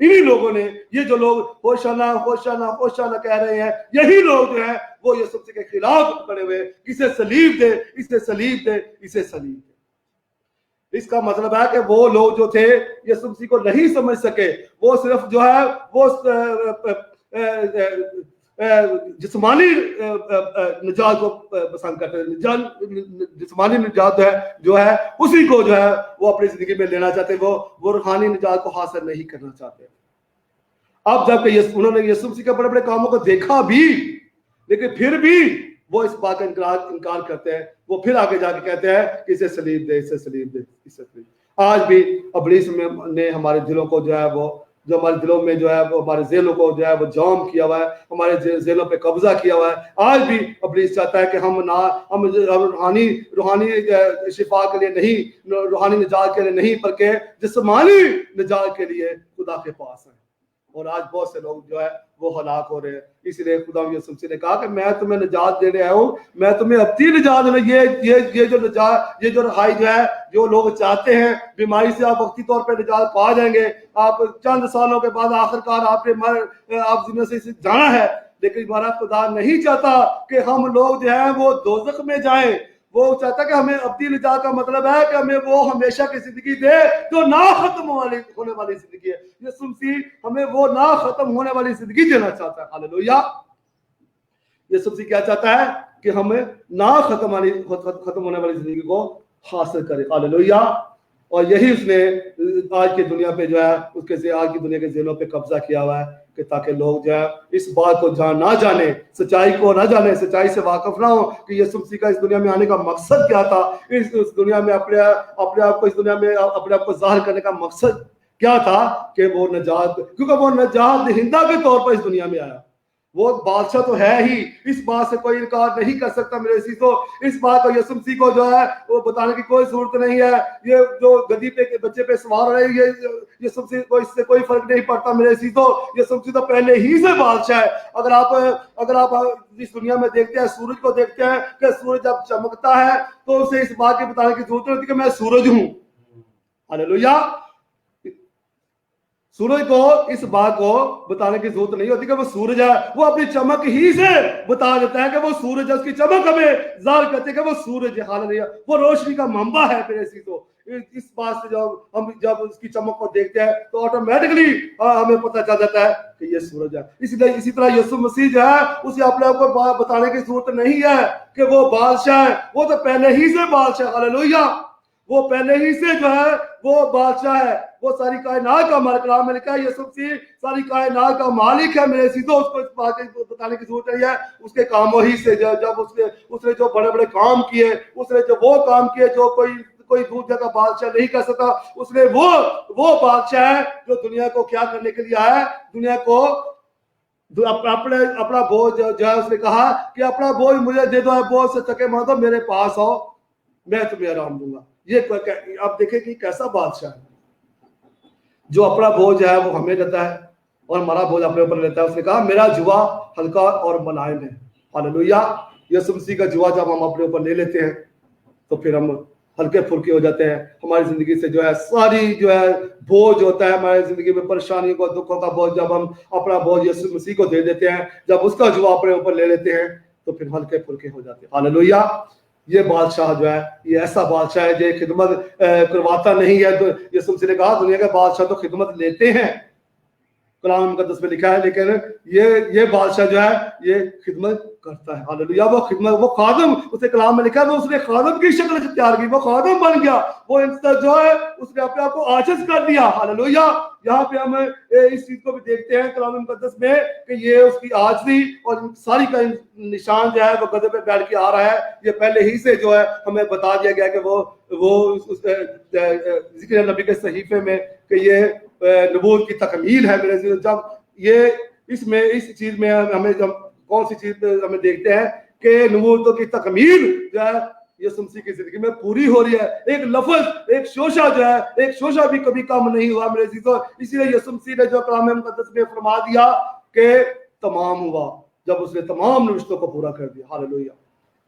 انہی لوگوں نے، یہ جو لوگ ہوشانہ ہوشانہ ہوشانہ کہہ رہے ہیں، یہی لوگ جو ہیں وہ یسوع مسیح کے خلاف کھڑے ہوئے، اسے صلیب دے، اسے صلیب دے، اسے صلیب دے. اس کا مطلب ہے کہ وہ لوگ جو تھے یسوع مسیح کو نہیں سمجھ سکے. وہ صرف جو ہے وہ جسمانی نجات کو پسند کرتے ہیں، جسمانی نجات جو ہے اسی کو جو ہے وہ اپنی زندگی میں لینا چاہتے ہیں، وہ روحانی نجات کو حاصل نہیں کرنا چاہتے. اب جب کہ انہوں نے یسوع مسیح کے بڑے بڑے کاموں کو دیکھا بھی، لیکن پھر بھی وہ اس بات کا انکار کرتے ہیں. وہ پھر آگے جا کے کہتے ہیں کہ اسے صلیب دے، اسے صلیب دے، اسے صلیب. آج بھی ابلیس نے ہمارے دلوں کو جو ہے وہ، جو ہمارے دلوں میں جو ہے وہ ہمارے ذہنوں کو جو ہے وہ جام کیا ہوا ہے، ہمارے ذہنوں پہ قبضہ کیا ہوا ہے. آج بھی ابلیس چاہتا ہے کہ ہم روحانی شفا کے لیے نہیں، روحانی نجات کے لیے نہیں، بلکہ جسمانی نجات کے لیے خدا کے پاس ہیں. اور آج بہت سے لوگ جو ہے وہ ہلاک ہو رہے ہیں. اس لیے خدا یسوع مسیح نے کہا کہ میں تمہیں نجات دینے آیا ہوں، میں تمہیں ابدی نجات دینا. یہ جو نجات، یہ جو رہائی جو ہے، جو لوگ چاہتے ہیں بیماری سے آپ وقتی طور پہ نجات پا جائیں گے، آپ چند سالوں کے بعد آخرکار آپ دنیا سے جانا ہے. لیکن ہمارا خدا نہیں چاہتا کہ ہم لوگ جو ہیں وہ دوزخ میں جائیں. وہ چاہتا ہے کہ ہمیں ابدی نجات کا مطلب ہے کہ ہمیں وہ ہمیشہ کی زندگی دے جو نہ ختم ہونے والی زندگی ہے. یسوع مسیح ہمیں وہ نہ ختم ہونے والی زندگی دینا چاہتا ہے. ہاللویا. یسوع مسیح کیا چاہتا ہے کہ ہمیں نہ ختم ہونے والی زندگی کو حاصل کرے. ہاللویا. اور یہی اس نے آج کی دنیا پہ جو ہے آج کی دنیا کے ذہنوں پہ قبضہ کیا ہوا ہے کہ تاکہ لوگ جو ہے اس بات کو نہ جانے، سچائی کو نہ جانے، سچائی سے واقف نہ ہو کہ یسوع مسیح کا اس دنیا میں آنے کا مقصد کیا تھا، اس دنیا میں اپنے آپ کو، اس دنیا میں اپنے آپ کو ظاہر کرنے کا مقصد کیا تھا کہ وہ نجات، کیونکہ وہ نجات دہندہ کے طور پر اس دنیا میں آیا. وہ بادشاہ تو ہے ہی، اس بات سے کوئی انکار نہیں کر سکتا. میرے عزیزو، اس بات کو یسوع مسیح کو جو ہے وہ بتانے کی کوئی ضرورت نہیں ہے. یہ جو گدی پہ بچے پہ سوار رہے، یہ یسوع مسیح کو اس سے کوئی فرق نہیں پڑتا. میرے عزیزو، یسوع مسیح تو پہلے ہی سے بادشاہ ہے. اگر آپ اس دنیا میں دیکھتے ہیں، سورج کو دیکھتے ہیں کہ سورج جب چمکتا ہے تو اسے اس بات کی بتانے کی ضرورت نہیں ہوتی کہ میں سورج ہوں. ہاللویا. سورج کو اس بات کو بتانے کی ضرورت نہیں ہوتی کہ وہ سورج ہے. وہ اپنی چمک ہی سے بتا دیتا ہے کہ وہ سورج ہے. اس کی چمک ہمیں ظاہر کرتے ہیں کہ وہ سورج ہے. ہاللویا. وہ روشنی کا منبع ہے. میرے عزیزو، اس بات سے جب اس کی چمک کو دیکھتے ہیں تو آٹومیٹکلی ہمیں پتہ چل جاتا ہے کہ یہ سورج ہے. اسی طرح یسوع مسیح جو ہے اسے اپنے آپ کو بتانے کی ضرورت نہیں ہے کہ وہ بادشاہ ہے. وہ تو پہلے ہی سے بادشاہ. ہاللویا. وہ پہلے ہی سے جو ہے وہ بادشاہ ہے. وہ ساری کائنات کا، ہمارے کلام میں لکھا ہے یسوع مسیح ساری کائنات کا مالک ہے. میرے عزیزو، اس کو اس بات کو بتانے کی ضرورت نہیں ہے. اس کے کاموں ہی سے جب اس نے جو بڑے بڑے کام کیے، اس نے جو وہ کام کیے جو کوئی دوسرے کا بادشاہ نہیں کر سکتا. اس نے وہ بادشاہ ہے جو دنیا کو کیا کرنے کے لیے آیا ہے، دنیا کو اپنا بوجھ جو ہے، اس نے کہا کہ اپنا بوجھ مجھے دے دو، بوجھ سے تھکے مت ہو، میرے پاس آؤ، میں تمہیں آرام دوں گا. یہ آپ دیکھیں کہ کیسا بادشاہ ہے جو اپنا بوجھ ہے وہ ہمیں دیتا ہے اور ہمارا بوجھ اپنے اوپر لیتا ہے. اس نے کہا میرا جوا ہلکا اور ملائم ہے. ہاللویا. یسوع مسیح کا جوا جب ہم اپنے اوپر لے لیتے ہیں تو پھر ہم ہلکے پھلکے ہو جاتے ہیں. ہماری زندگی سے جو ہے ساری جو ہے بوجھ ہوتا ہے ہماری زندگی میں، پریشانی کو، دکھوں کا بوجھ، جب ہم اپنا بوجھ یسوع مسیح کو دے دیتے ہیں، جب اس کا جوا اپنے اوپر لے لیتے ہیں تو پھر ہلکے پھلکے ہو جاتے ہیں. ہاللویا. یہ بادشاہ جو ہے یہ ایسا بادشاہ ہے جو خدمت کرواتا نہیں ہے. تو یسوع مسیح نے کہا دنیا کے بادشاہ تو خدمت لیتے ہیں, کلام مقدس میں لکھا ہے, لیکن یہ بادشاہ جو ہے یہ خدمت کرتا ہے. ہاللیلویہ. وہ خدمت, وہ خادم, اسے کلام میں لکھا ہے وہ اس نے خادم کی شکل اختیار کی, وہ خادم بن گیا, وہ جو ہے اس نے اپنے آپ کو عاجز کر دیا. ہاللیلویہ. یہاں پہ ہم اس چیز کو بھی دیکھتے ہیں کلام مقدس میں کہ یہ اس کی عاجزی اور ساری کا نشان جو ہے وہ گدھے پہ بیٹھ کے آ رہا ہے. یہ پہلے ہی سے جو ہے ہمیں بتا دیا گیا کہ وہ ذکر نبی کے صحیفے میں کہ یہ نبوت کی تکمیل ہے. میرے جب یہ اس چیز میں ہمیں جب کون سی چیز ہمیں دیکھتے ہیں کہ نبوتوں کی تکمیل جو ہے یسوع مسیح کی زندگی میں پوری ہو رہی ہے. ایک لفظ, ایک شوشہ جو ہے, ایک شوشہ بھی کبھی کم نہیں ہوا میرے عزیزو. اسی لیے یسوع مسیح نے جو کلام مقدس میں فرما دیا کہ تمام ہوا, جب اس نے تمام نوشتوں کو پورا کر دیا. ہاللیلویہ.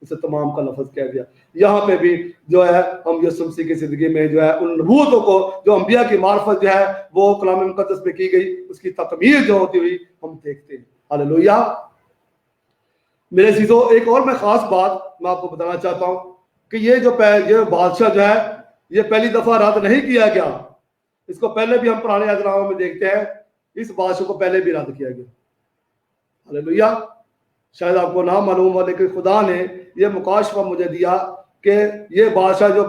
اسے تمام کا لفظ کہہ دیا. یہاں پہ بھی جو ہے ہم یسوع مسیح کی زندگی میں جو ہے ان نبوتوں کو جو انبیاء کی معرفت جو ہے وہ کلام مقدس میں کی گئی اس کی تکمیل جو ہوتی ہوئی ہم دیکھتے ہیں. ہاللیلویہ. میرے عزیزو ایک اور میں خاص بات میں آپ کو بتانا چاہتا ہوں کہ یہ بادشاہ جو ہے یہ پہلی دفعہ رد نہیں کیا گیا. اس کو پہلے بھی ہم پرانے عہد نامہ میں دیکھتے ہیں, اس بادشاہ کو پہلے بھی رد کیا گیا. ہاللیلویہ. شاید آپ کو نہ معلوم ہو لیکن خدا نے یہ مکاشفہ مجھے دیا کہ یہ بادشاہ جو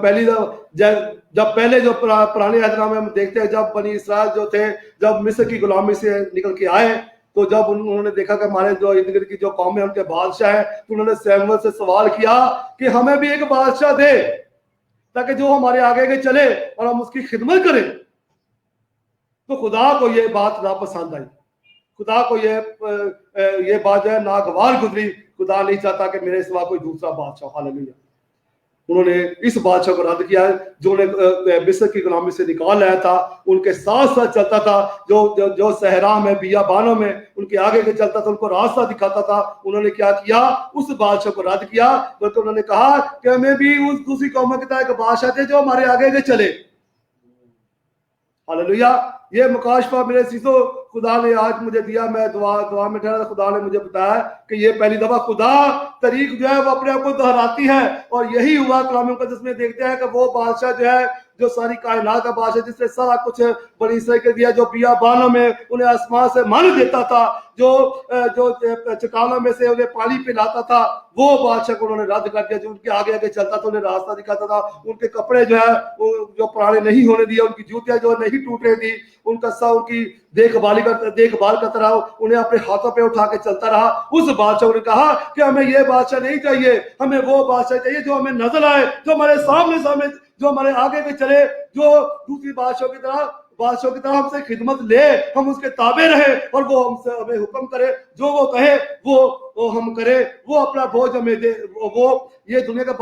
جب پہلے جو پرانے عہد نامے میں دیکھتے ہیں جب بنی اسرائیل جو تھے جب مصر کی غلامی سے نکل کے آئے تو جب انہوں نے دیکھا کہ ہمارے جو ارد گرد کی جو قوم ہے ان کے بادشاہ ہیں تو انہوں نے سیموئیل سے سوال کیا کہ ہمیں بھی ایک بادشاہ دے تاکہ جو ہمارے آگے کے چلے اور ہم اس کی خدمت کریں. تو خدا کو یہ بات ناپسند آئی, خدا کو یہ بات جو ہے ناگوار گزری. خدا نہیں چاہتا کہ میرے سوا کوئی دوسرا بادشاہ. ہاللیلویہ. انہوں نے اس بادشاہ کو رد کیا جو انہیں مصر کی غلامی سے نکال لایا تھا, ان کے ساتھ ساتھ چلتا تھا, جو صحرا میں بیابانوں میں ان کے آگے کے چلتا تھا, ان کو راستہ دکھاتا تھا. انہوں نے کیا کیا, اس بادشاہ کو رد کیا, بلکہ انہوں نے کہا کہ ہمیں بھی اس دوسری قوموں کی طرح ایک بادشاہ دے جو ہمارے آگے کے چلے. ہاللیلویہ. یہ مکاشفہ میرے عزیزو خدا نے آج مجھے دیا. میں دعا میں ٹھہرا, خدا نے مجھے بتایا کہ یہ پہلی دفعہ خدا طریق جو ہے وہ اپنے آپ کو دہراتی ہے, اور یہی ہوا کلام مقدس میں دیکھتے ہیں کہ وہ بادشاہ جو ہے جو ساری کائنات کا بادشاہ جس نے سارا کچھ بنی اسرائیل کے دیا, جو بیابانوں میں انہیں آسمان سے من دیتا تھا, جو چٹانوں میں سے انہیں پانی پلاتا تھا, وہ بادشاہ کو انہوں نے رد کر دیا. جو ان کے آگے آگے چلتا تھا, انہیں راستہ دکھاتا تھا, ان کے کپڑے جو ہے جو پرانے نہیں ہونے دیے, ان کی جوتیاں جو نہیں ٹوٹنے دی, ان کا ان کی دیکھ بھال کرتا رہا, انہیں اپنے ہاتھوں پہ اٹھا کے چلتا رہا. اس بادشاہ نے کہا کہ ہمیں یہ بادشاہ نہیں چاہیے, ہمیں وہ بادشاہ چاہیے جو ہمیں نظر آئے, جو ہمارے سامنے جو ہمارے آگے پہ چلے, جو دوسری بادشاہوں کی طرح ہم سے خدمت لے, ہم اس کے تابع رہے اور وہ ہمیں حکم کرے, جو وہ کہے وہ ہم کرے, وہ اپنا بوجھ ہمیں دے. وہ یہ دنیا کا